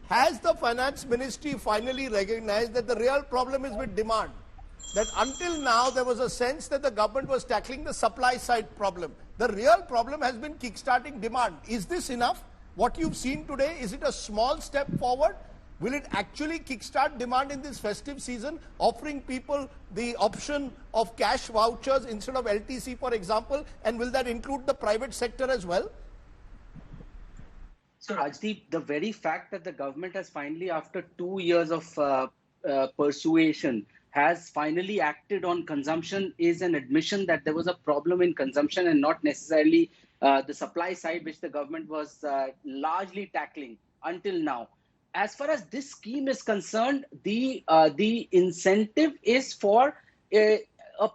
has the finance ministry finally recognized that the real problem is with demand? That until now there was a sense that the government was tackling the supply side problem. The real problem has been kickstarting demand. Is this enough? What you've seen today, is it a small step forward? Will it actually kickstart demand in this festive season, offering people the option of cash vouchers instead of LTC, for example? And will that include the private sector as well? So, Rajdeep, the very fact that the government has finally, after 2 years of persuasion, has finally acted on consumption is an admission that there was a problem in consumption and not necessarily the supply side, which the government was largely tackling until now. As far as this scheme is concerned, the incentive is for a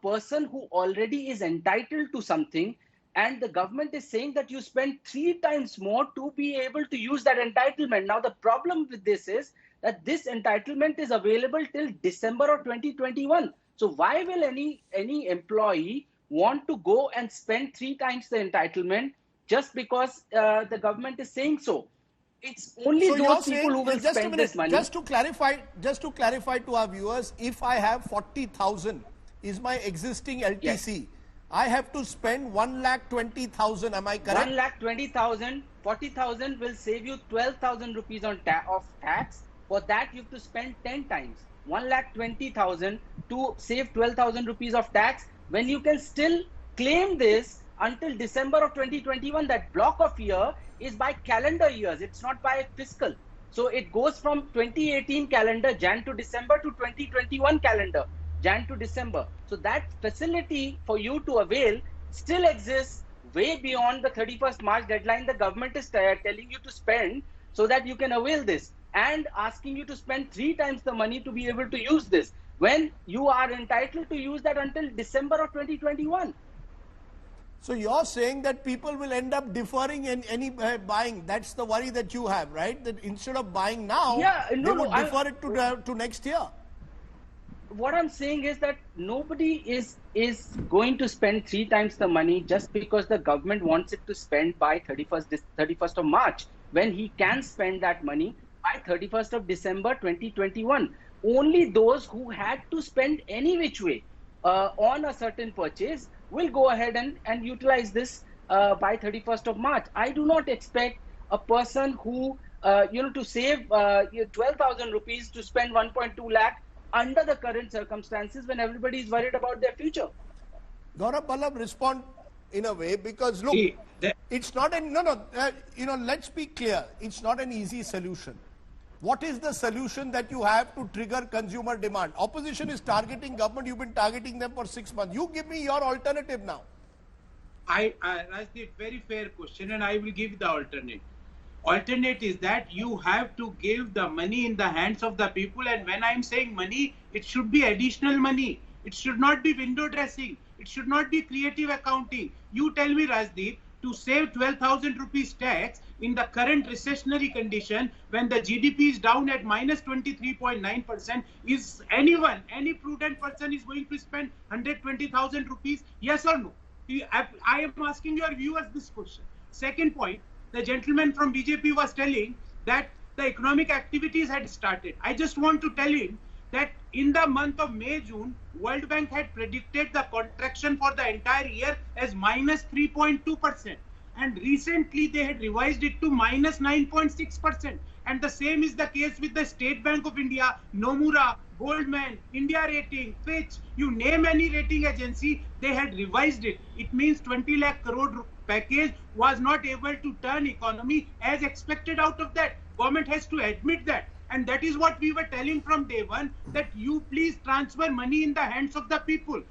person who already is entitled to something, and the government is saying that you spend 3 times more to be able to use that entitlement. Now, the problem with this is that this entitlement is available till December of 2021. So why will any employee want to go and spend 3 times the entitlement just because the government is saying so? It's only so those people who will spend this money. Just to clarify to our viewers, if I have 40,000 is my existing LTC, yes, I have to spend 1,20,000. Am I correct? 1,20,000, 40,000 will save you 12,000 rupees of tax. For that, you have to spend 10 times. 1,20,000 to save 12,000 rupees of tax, when you can still claim this until December of 2021. That block of year is by calendar years. It's not by fiscal. So it goes from 2018 calendar, Jan to December, to 2021 calendar, Jan to December. So that facility for you to avail still exists way beyond the 31st March deadline the government is telling you to spend, so that you can avail this, and asking you to spend 3 times the money to be able to use this, when you are entitled to use that until December of 2021. So you're saying that people will end up deferring in any buying. That's the worry that you have, right? That instead of buying now, they would defer it to next year. What I'm saying is that nobody is going to spend 3 times the money just because the government wants it to spend by 31st of March, when he can spend that money by 31st of December 2021. Only those who had to spend any which way on a certain purchase will go ahead and utilize this by 31st of March. I do not expect a person who, to save 12,000 rupees to spend 1.2 lakh under the current circumstances, when everybody is worried about their future. Gaurav Ballabh, respond in a way, because look, it's not let's be clear, it's not an easy solution. What is the solution that you have to trigger consumer demand? Opposition is targeting government. You've been targeting them for 6 months. You give me your alternative now. Rajdeep, very fair question, and I will give the alternate. Alternate is that you have to give the money in the hands of the people, and when I'm saying money, it should be additional money. It should not be window dressing. It should not be creative accounting. You tell me, Rajdeep, to save 12,000 rupees tax in the current recessionary condition, when the GDP is down at minus 23.9%, is any prudent person is going to spend 120,000 rupees? Yes or no? I am asking your viewers this question. Second point, the gentleman from BJP was telling that the economic activities had started. I just want to tell him that in the month of May, June, World Bank had predicted the contraction for the entire year as minus 3.2%. And recently they had revised it to minus 9.6%. And the same is the case with the State Bank of India, Nomura, Goldman, India Rating, Fitch, you name any rating agency, they had revised it. It means 20 lakh crore package was not able to turn economy as expected out of that. Government has to admit that. And that is what we were telling from day one, that you please transfer money in the hands of the people.